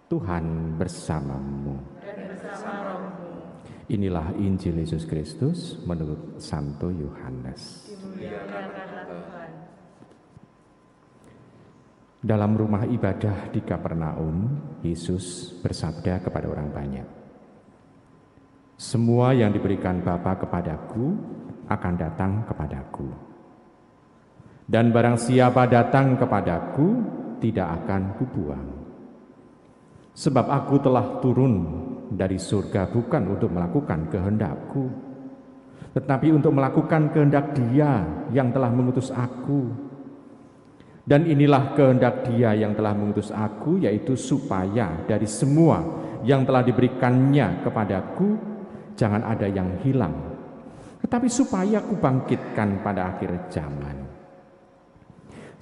Tuhan bersamamu. Dan bersama rohmu. Inilah Injil Yesus Kristus menurut Santo Yohanes. Dimuliakanlah Tuhan. Dalam rumah ibadah di Kapernaum, Yesus bersabda kepada orang banyak, "Semua yang diberikan Bapa kepadaku akan datang kepadaku. Dan barang siapa datang kepadaku, tidak akan kubuang. Sebab aku telah turun dari surga bukan untuk melakukan kehendakku, tetapi untuk melakukan kehendak Dia yang telah mengutus aku. Dan inilah kehendak Dia yang telah mengutus aku, yaitu supaya dari semua yang telah diberikannya kepadaku, jangan ada yang hilang, tetapi supaya kubangkitkan pada akhir zaman.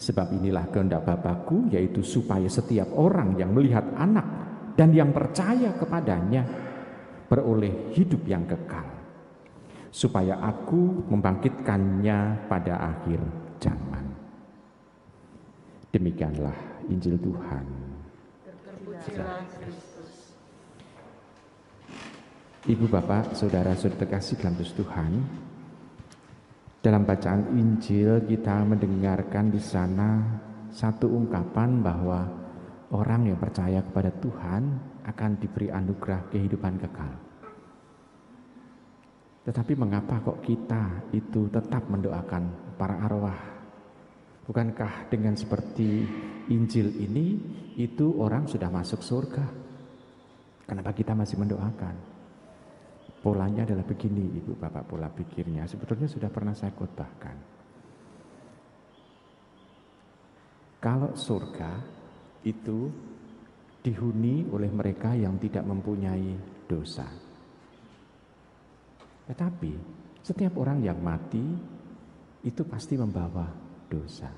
Sebab inilah kehendak Bapa-Ku, yaitu supaya setiap orang yang melihat Anak dan yang percaya kepadanya beroleh hidup yang kekal, supaya aku membangkitkannya pada akhir zaman." Demikianlah Injil Tuhan. Terpujilah Kristus. Ibu, Bapak, Saudara-saudara terkasih dalam Tuhan, dalam bacaan Injil kita mendengarkan di sana satu ungkapan bahwa orang yang percaya kepada Tuhan akan diberi anugerah kehidupan kekal. Tetapi mengapa kok kita itu tetap mendoakan para arwah? Bukankah dengan seperti Injil ini itu orang sudah masuk surga? Kenapa kita masih mendoakan? Polanya adalah begini, Ibu Bapak, pola pikirnya sebetulnya sudah pernah saya khotbahkan. Kalau surga itu dihuni oleh mereka yang tidak mempunyai dosa. Tetapi setiap orang yang mati itu pasti membawa dosa.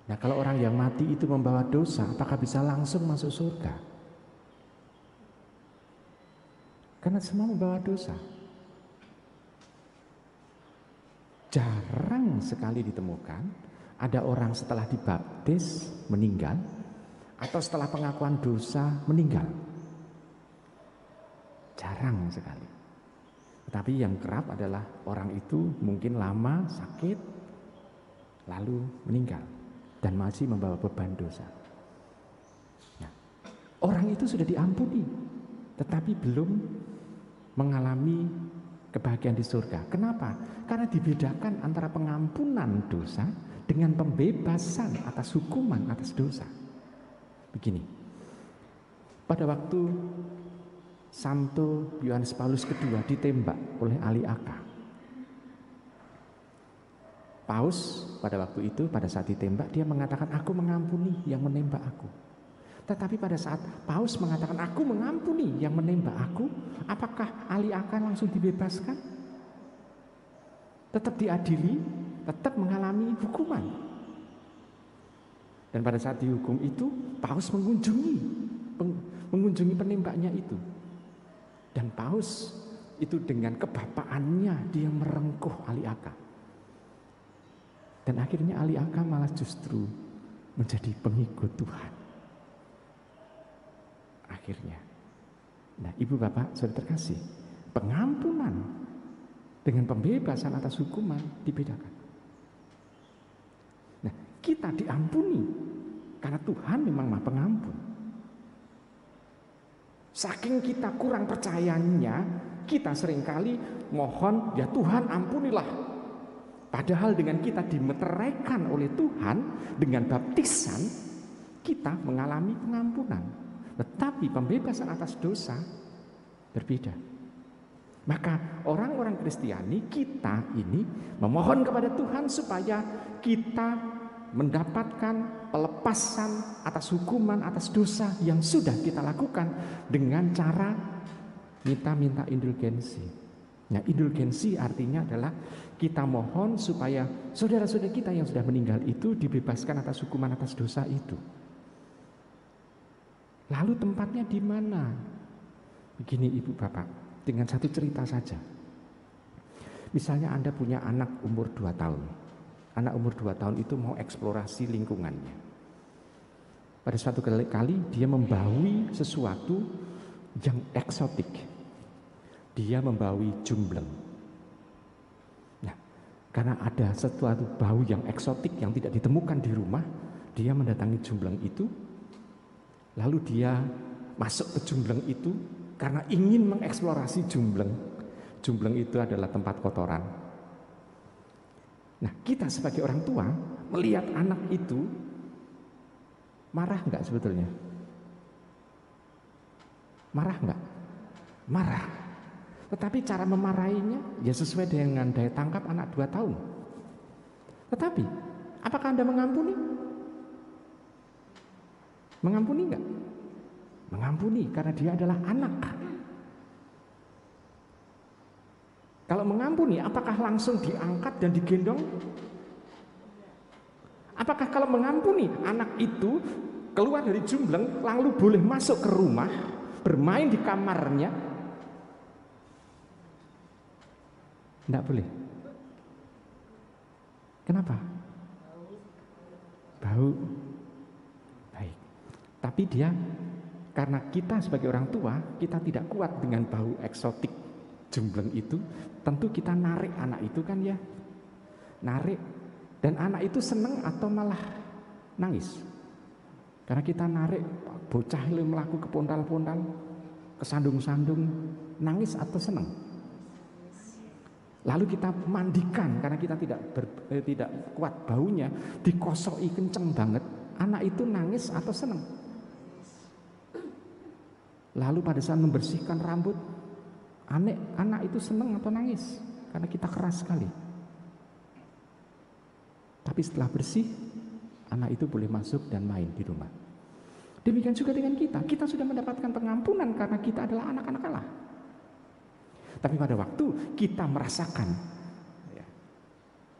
Nah, kalau orang yang mati itu membawa dosa, apakah bisa langsung masuk surga? Karena semua membawa dosa. Jarang sekali ditemukan ada orang setelah dibaptis meninggal atau setelah pengakuan dosa meninggal. Jarang sekali. Tetapi yang kerap adalah orang itu mungkin lama sakit lalu meninggal dan masih membawa beban dosa. Nah, orang itu sudah diampuni tetapi belum mengalami kebahagiaan di surga. Kenapa? Karena dibedakan antara pengampunan dosa dengan pembebasan atas hukuman atas dosa. Begini, pada waktu Santo Yohanes Paulus II ditembak oleh Ali Aka, Paus pada waktu itu, pada saat ditembak, dia mengatakan, "Aku mengampuni yang menembak aku." Tetapi pada saat Paus mengatakan, "Aku mengampuni yang menembak aku," apakah Ali Aka langsung dibebaskan? Tetap diadili, tetap mengalami hukuman. Dan pada saat dihukum itu, Paus mengunjungi penembaknya itu. Dan Paus itu dengan kebapaannya dia merengkuh Ali Aka. Dan akhirnya Ali Aka malah justru menjadi pengikut Tuhan. Akhirnya. Nah, Ibu Bapak Saudara terkasih, pengampunan dengan pembebasan atas hukuman dibedakan. Nah, kita diampuni karena Tuhan memang Maha Pengampun. Saking kita kurang percayanya, kita seringkali mohon, "Ya Tuhan, ampunilah." Padahal dengan kita dimeteraikan oleh Tuhan dengan baptisan, kita mengalami pengampunan. Tetapi pembebasan atas dosa berbeda. Maka orang-orang Kristiani, kita ini memohon kepada Tuhan supaya kita mendapatkan pelepasan atas hukuman, atas dosa yang sudah kita lakukan dengan cara minta indulgensi. Nah, indulgensi artinya adalah kita mohon supaya saudara-saudara kita yang sudah meninggal itu dibebaskan atas hukuman atas dosa itu. Lalu tempatnya di mana? Begini Ibu Bapak, dengan satu cerita saja. Misalnya Anda punya anak umur 2 tahun. Anak umur 2 tahun itu mau eksplorasi lingkungannya. pada suatu kali dia membawi sesuatu yang eksotik. Dia membawi jumbleng. Nah, karena ada sesuatu bau yang eksotik yang tidak ditemukan di rumah, dia mendatangi jumbleng itu, lalu dia masuk ke jumbleng itu karena ingin mengeksplorasi jumbleng. Jumbleng itu adalah tempat kotoran. Nah, kita sebagai orang tua melihat anak itu, marah enggak sebetulnya? Marah enggak? Marah. Tetapi cara memarahinya ya sesuai dengan daya tangkap anak 2 tahun. Tetapi apakah Anda mengampuni? Mengampuni enggak? Mengampuni karena dia adalah anak. Kalau mengampuni, apakah langsung diangkat dan digendong? Apakah kalau mengampuni, anak itu keluar dari jumbleng lalu boleh masuk ke rumah, bermain di kamarnya? Tidak boleh. Kenapa? Bau. Baik. Tapi dia, karena kita sebagai orang tua, kita tidak kuat dengan bau eksotik jumbleng itu, tentu kita narik anak itu kan ya. Narik. Dan anak itu senang atau malah nangis? Karena kita narik bocah itu melaku ke pondal-pondal, kesandung-sandung, nangis atau senang? Lalu kita mandikan karena kita tidak kuat baunya, dikosoki kenceng banget, anak itu nangis atau senang? Lalu pada saat membersihkan rambut, anak itu senang atau nangis? Karena kita keras sekali. Tapi setelah bersih, anak itu boleh masuk dan main di rumah. Demikian juga dengan kita. Kita sudah mendapatkan pengampunan karena kita adalah anak-anak Allah. Tapi pada waktu kita merasakan ya,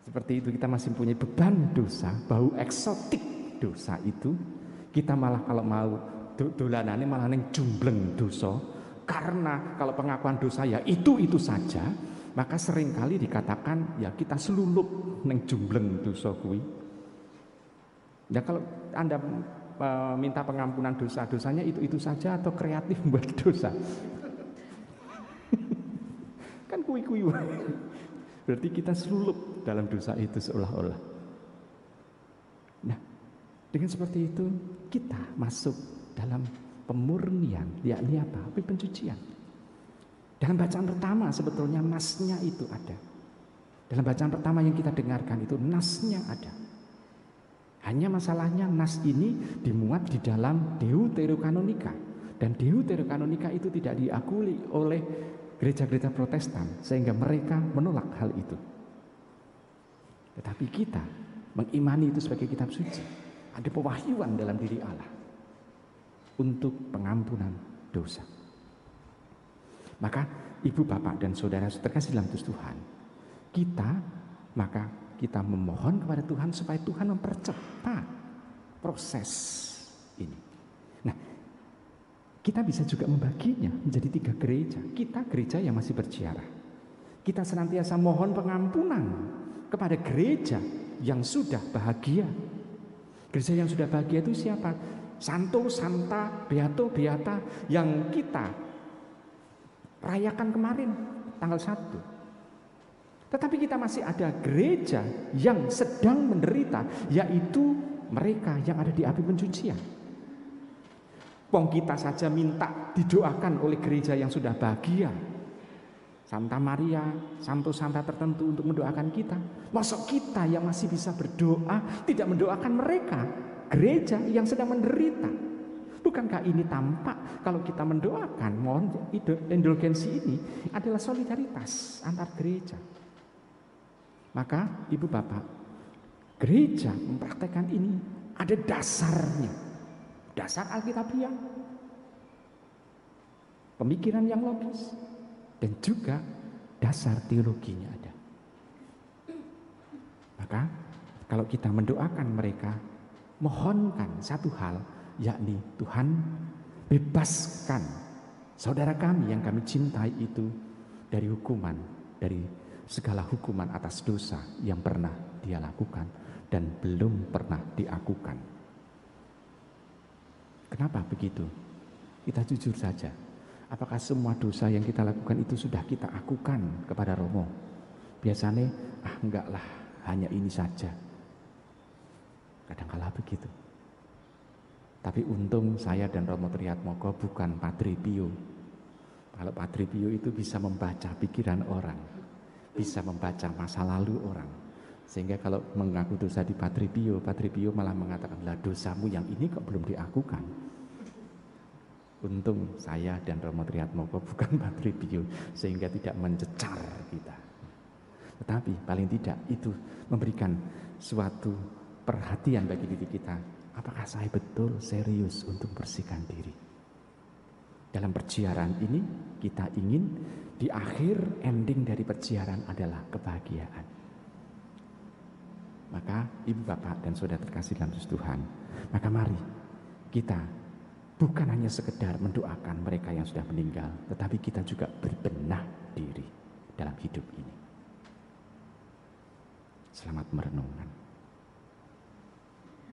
seperti itu, kita masih punya beban dosa, bau eksotik dosa itu, kita malah kalau mau dolanane malah neng jumbleng dosa. Karena kalau pengakuan dosa ya itu saja, maka seringkali dikatakan ya kita selulup neng jumbleng dosa kuwi. Ya kalau Anda minta pengampunan dosa-dosanya itu saja atau kreatif buat dosa? Kan kui-kui. Berarti kita selulup dalam dosa itu seolah-olah. Nah, dengan seperti itu kita masuk dalam pemurnian, yakni apa? Pencucian. Dalam bacaan pertama sebetulnya nasnya itu ada. Dalam bacaan pertama yang kita dengarkan itu nasnya ada. Hanya masalahnya nas ini dimuat di dalam Deuterokanonika. Dan Deuterokanonika itu tidak diakui oleh gereja-gereja Protestan, sehingga mereka menolak hal itu. Tetapi kita mengimani itu sebagai kitab suci. Ada pewahyuan dalam diri Allah untuk pengampunan dosa. Maka ibu, bapak, dan saudara terkasih dalam Tuhan, kita memohon kepada Tuhan supaya Tuhan mempercepat proses ini. Nah, kita bisa juga membaginya menjadi 3 gereja. Kita gereja yang masih berziarah. Kita senantiasa mohon pengampunan kepada gereja yang sudah bahagia. Gereja yang sudah bahagia itu siapa? Santo, Santa, Beato, Beata yang kita rayakan kemarin tanggal 1. Tetapi kita masih ada gereja yang sedang menderita, yaitu mereka yang ada di api pencucian. Wong kita saja minta didoakan oleh gereja yang sudah bahagia, Santa Maria, Santa tertentu untuk mendoakan kita. Masuk kita yang masih bisa berdoa tidak mendoakan mereka, gereja yang sedang menderita. Bukankah ini tampak kalau kita mendoakan, mohon indulgensi ini adalah solidaritas antar gereja. Maka ibu bapak, gereja mempraktekkan ini ada dasarnya, dasar Alkitabiah, pemikiran yang logis, dan juga dasar teologinya ada. Maka kalau kita mendoakan mereka, mohonkan satu hal, yakni Tuhan bebaskan saudara kami yang kami cintai itu dari hukuman, dari segala hukuman atas dosa yang pernah dia lakukan dan belum pernah diakukan. Kenapa begitu? Kita jujur saja. Apakah semua dosa yang kita lakukan itu sudah kita akukan kepada Romo? Biasanya, enggak lah, hanya ini saja. Kadang-kala begitu. Tapi untung saya dan Romo Triatmoko bukan Padre Pio. Kalau Padre Pio itu bisa membaca pikiran orang, bisa membaca masa lalu orang. Sehingga kalau mengaku dosa di Padre Pio malah mengatakan, lah dosamu yang ini kok belum diakukan. Untung saya dan Romo Triatmoko bukan Padre Pio, sehingga tidak mencecar kita. Tetapi paling tidak itu memberikan suatu perhatian bagi diri kita. Apakah saya betul serius untuk bersihkan diri? Dalam perziaran ini kita ingin di akhir ending dari perziaran adalah kebahagiaan. Maka ibu bapak dan saudara terkasih dalam Tuhan, maka mari kita bukan hanya sekedar mendoakan mereka yang sudah meninggal, tetapi kita juga berbenah diri dalam hidup ini. Selamat merenungkan.